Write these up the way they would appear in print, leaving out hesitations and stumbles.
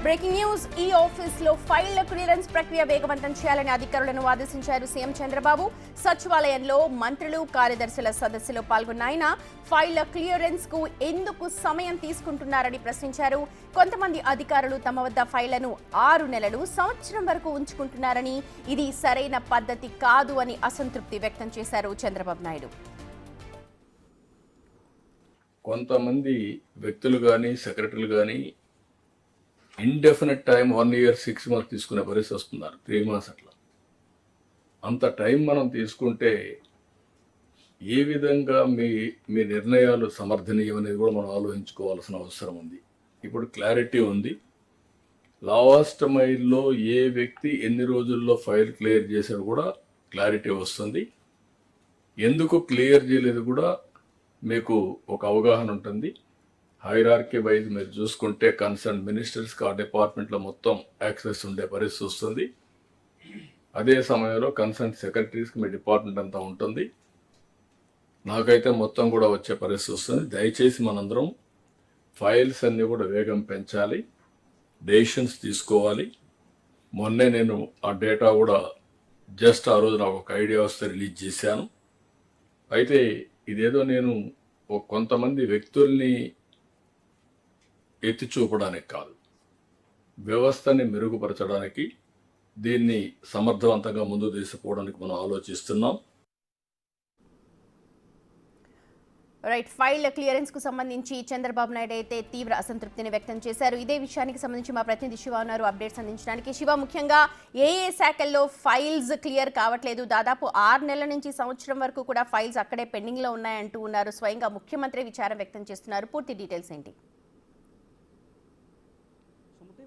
Breaking news ఈ ఆఫీసులో ఫైళ్ల clearance ప్రక్రియ వేగవంతం చేయాలని అధికారులను ఆదేశించారు సీఎం చంద్రబాబు. సచివాలయంలో మంత్రులు కార్యదర్శుల సదస్సులో పాల్గొన్న ఆయన ఫైళ్ల క్లియరెన్స్ కు ఎందుకు సమయం తీసుకుంటున్నారని ప్రశ్నించారు. కొంతమంది అధికారులు తమ వద్ద ఫైళ్లను 6 నెలలు సంవత్సరం వరకు ఉంచుకుంటున్నారని, ఇది సరైన పద్ధతి కాదు అని అసంతృప్తి వ్యక్తం చేశారు చంద్రబాబు నాయుడు. కొంతమంది వ్యక్తులు కానీ సెక్రటరీలు కానీ ఇండెఫినెట్ టైం 1 year 6 months తీసుకునే పరిస్థితి వస్తున్నారు. 3 months అట్లా. అంత టైం మనం తీసుకుంటే ఏ విధంగా మీ నిర్ణయాలు సమర్థనీయం అనేది కూడా మనం ఆలోచించుకోవాల్సిన అవసరం ఉంది. ఇప్పుడు క్లారిటీ ఉంది. లాస్ట్ మైల్లో ఏ వ్యక్తి ఎన్ని రోజుల్లో ఫైల్ క్లియర్ చేశాడు కూడా క్లారిటీ వస్తుంది. ఎందుకు క్లియర్ చేయలేదు కూడా మీకు ఒక అవగాహన ఉంటుంది. హైరార్కీ వైజ్ మీరు చూసుకుంటే కన్సర్న్ మినిస్టర్స్కి ఆ డిపార్ట్మెంట్లో మొత్తం యాక్సెస్ ఉండే పరిస్థితి వస్తుంది. అదే సమయంలో కన్సర్న్ సెక్రటరీస్కి మీ డిపార్ట్మెంట్ అంతా ఉంటుంది. నాకైతే మొత్తం కూడా వచ్చే పరిస్థితి వస్తుంది. దయచేసి మనందరం ఫైల్స్ అన్నీ కూడా వేగం పెంచాలి, డెసిషన్స్ తీసుకోవాలి. మొన్నే నేను ఆ డేటా కూడా జస్ట్ ఆ రోజు నాకు ఒక ఐడియా వస్తే రిలీజ్ చేశాను. అయితే ఇదేదో నేను కొంతమంది వ్యక్తుల్ని ఎత్తి చూపడానికి కాదు, వ్యవస్థని మెరుగుపరచడానికి, దీన్ని సమర్థవంతంగా ముందుకు తీసుకుపోవడానికి మనం ఆలోచిస్తున్నాం. రైట్, ఫైల్ క్లియరెన్స్ కు సంబంధించి చంద్రబాబు నాయుడు అయితే తీవ్ర అసంతృప్తిని వ్యక్తం చేశారు. ఇదే విషయానికి సంబంధించి మా ప్రతినిధి శివ ఉన్నారు అప్డేట్స్ అందించడానికి. శివ, ముఖ్యంగా ఏ శాఖల్లో ఫైల్స్ క్లియర్ కావట్లేదు? దాదాపు 6 నెలల నుంచి సంవత్సరం వరకు కూడా ఫైల్స్ అక్కడే పెండింగ్ లో ఉన్నాయంటూ ఉన్నారు. స్వయంగా ముఖ్యమంత్రి విచారం వ్యక్తం చేస్తున్నారు. పూర్తి డీటెయిల్స్ ఏంటి?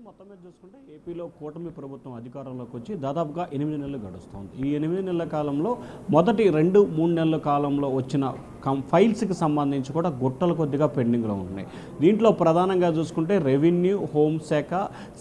మొత్తం మీద చూసుకుంటే ఏపీలో కూటమి ప్రభుత్వం అధికారంలోకి వచ్చి దాదాపుగా 8 నెలలు గడుస్తుంది. ఈ 8 నెలల కాలంలో మొదటి 2-3 నెలల కాలంలో వచ్చిన ఫైల్స్కి సంబంధించి కూడా గుట్టలు కొద్దిగా పెండింగ్లో ఉన్నాయి. దీంట్లో ప్రధానంగా చూసుకుంటే రెవెన్యూ, హోంశాఖ,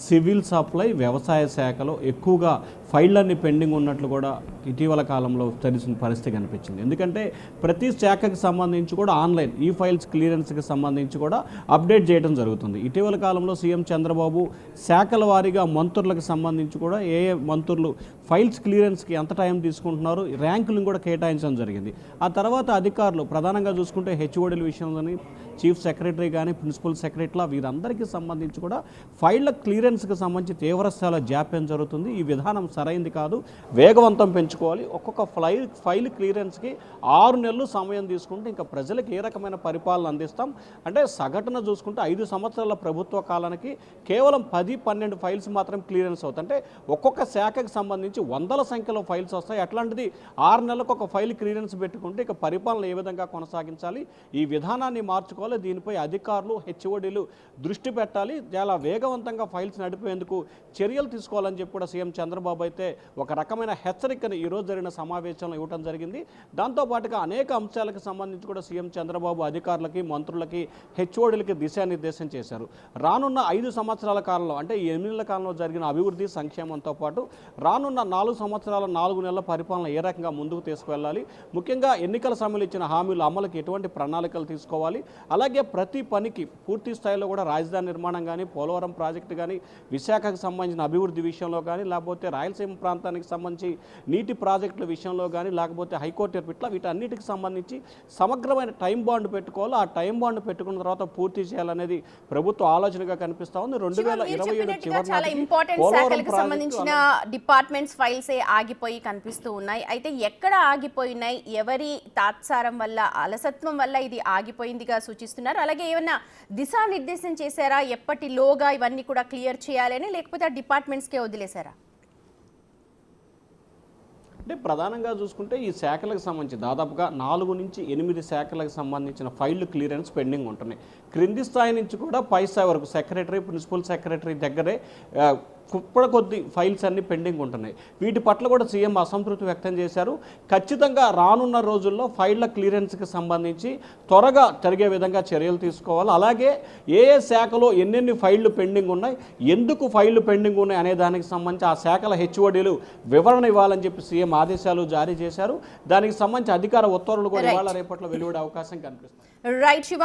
సివిల్ సప్లై, వ్యవసాయ శాఖలో ఎక్కువగా ఫైళ్ళన్నీ పెండింగ్ ఉన్నట్లు కూడా ఇటీవల కాలంలో తెలిసిన పరిస్థితి కనిపించింది. ఎందుకంటే ప్రతి శాఖకి సంబంధించి కూడా ఆన్లైన్ ఈ ఫైల్స్ క్లియరెన్స్కి సంబంధించి కూడా అప్డేట్ చేయడం జరుగుతుంది. ఇటీవల కాలంలో సీఎం చంద్రబాబు శాఖల వారీగా మంత్రులకు సంబంధించి కూడా ఏ మంత్రులు ఫైల్స్ క్లియరెన్స్కి ఎంత టైం తీసుకుంటున్నారు, ర్యాంకులను కూడా కేటాయించడం జరిగింది. ఆ తర్వాత అధికారులు ప్రధానంగా చూసుకుంటే హెచ్ఓడీల విషయంలోని చీఫ్ సెక్రటరీ కానీ ప్రిన్సిపల్ సెక్రటరీల వీరందరికీ సంబంధించి కూడా ఫైళ్ల క్లియరెన్స్కి సంబంధించి తీవ్రస్థాయిలో జాప్యం జరుగుతుంది. ఈ విధానం సరైంది కాదు, వేగవంతం పెంచుకోవాలి. ఒక్కొక్క ఫైల్ క్లియరెన్స్కి 6 నెలలు సమయం తీసుకుంటే ఇంకా ప్రజలకు ఏ రకమైన పరిపాలన అందిస్తాం? అంటే సగటున చూసుకుంటే 5 సంవత్సరాల ప్రభుత్వ కాలానికి కేవలం 10-12 ఫైల్స్ మాత్రం క్లియరెన్స్ అవుతాయి. అంటే ఒక్కొక్క శాఖకు సంబంధించి వందల సంఖ్యలో ఫైల్స్ వస్తాయి. అట్లాంటిది 6 నెలలకు ఒక ఫైల్ క్లియరెన్స్ పెట్టుకుంటే ఇక పరిపాలన ఏ విధంగా కొనసాగించాలి? ఈ విధానాన్ని మార్చుకోవాలి. దీనిపై అధికారులు, హెచ్ఓడీలు దృష్టి పెట్టాలి. చాలా వేగవంతంగా ఫైల్స్ నడిపేందుకు చర్యలు తీసుకోవాలని చెప్పి కూడా సీఎం చంద్రబాబు అయితే ఒక రకమైన హెచ్చరికను ఈరోజు జరిగిన సమావేశంలో ఇవ్వడం జరిగింది. దాంతోపాటుగా అనేక అంశాలకు సంబంధించి కూడా సీఎం చంద్రబాబు అధికారులకి, మంత్రులకి, హెచ్ఓడీలకి దిశానిర్దేశం చేశారు. రానున్న 5 సంవత్సరాల కాలంలో అంటే 8 నెలల కాలంలో జరిగిన అభివృద్ధి సంక్షేమంతో పాటు రానున్న 4 సంవత్సరాల 4 నెలల పరిపాలన ఏ రకంగా ముందుకు తీసుకువెళ్ళాలి, ముఖ్యంగా ఎన్నికల సమయంలో ఇచ్చిన హామీల అమలుకి ఎటువంటి ప్రణాళికలు తీసుకోవాలి, అలాగే ప్రతి పనికి పూర్తి స్థాయిలో కూడా రాజధాని నిర్మాణం కానీ, పోలవరం ప్రాజెక్టు కానీ, విశాఖకు సంబంధించిన అభివృద్ధి విషయంలో కానీ, లేకపోతే రాయలసీమ ప్రాంతానికి సంబంధించి నీటి ప్రాజెక్టుల విషయంలో కానీ, లేకపోతే హైకోర్టు ఇట్లా వీటన్నిటికి సంబంధించి సమగ్రమైన టైం బాండ్ పెట్టుకోవాలి. ఆ టైం బాండ్ పెట్టుకున్న తర్వాత పూర్తి చేయాలనేది ప్రభుత్వ ఆలోచనగా కనిపిస్తా ఉంది. 2027 చివరి సంబంధించిన డిపార్ట్మెంట్స్ ఫైల్స్ ఆగిపోయి కనిపిస్తూ ఉన్నాయి. అయితే ఎక్కడ ఆగిపోయినాయి, ఎవరి తాత్సారం వల్ల, అలసత్వం వల్ల ఇది ఆగిపోయిందిగా సూచిస్తున్నారు? అలాగే ఏమన్నా దిశానిర్దేశం చేశారా? ఎప్పటిలోగా ఇవన్నీ కూడా క్లియర్ చేయాలని, లేకపోతే ఆ డిపార్ట్మెంట్స్కే వదిలేశారా? అంటే ప్రధానంగా చూసుకుంటే ఈ శాఖలకు సంబంధించి దాదాపుగా 4-8 శాఖలకు సంబంధించిన ఫైళ్ళు క్లియరెన్స్ పెండింగ్ ఉంటున్నాయి. క్రింది స్థాయి నుంచి కూడా పై స్థాయి వరకు సెక్రటరీ, ప్రిన్సిపల్ సెక్రటరీ దగ్గరే కొద్ది ఫైల్స్ అన్ని పెండింగ్ ఉంటున్నాయి. వీటి పట్ల కూడా సీఎం అసంతృప్తి వ్యక్తం చేశారు. ఖచ్చితంగా రానున్న రోజుల్లో ఫైళ్ల క్లియరెన్స్కి సంబంధించి త్వరగా జరిగే విధంగా చర్యలు తీసుకోవాలి. అలాగే ఏ శాఖలో ఎన్నెన్ని ఫైళ్లు పెండింగ్ ఉన్నాయి, ఎందుకు ఫైళ్లు పెండింగ్ ఉన్నాయి అనే దానికి సంబంధించి ఆ శాఖల హెచ్ఓడీలు వివరణ ఇవ్వాలని చెప్పి సీఎం ఆదేశాలు జారీ చేశారు. దానికి సంబంధించి అధికార ఉత్తర్వులు కూడా ఇవాళ రేపట్లో వెలువడే అవకాశం కనిపిస్తుంది. రైట్ శివ.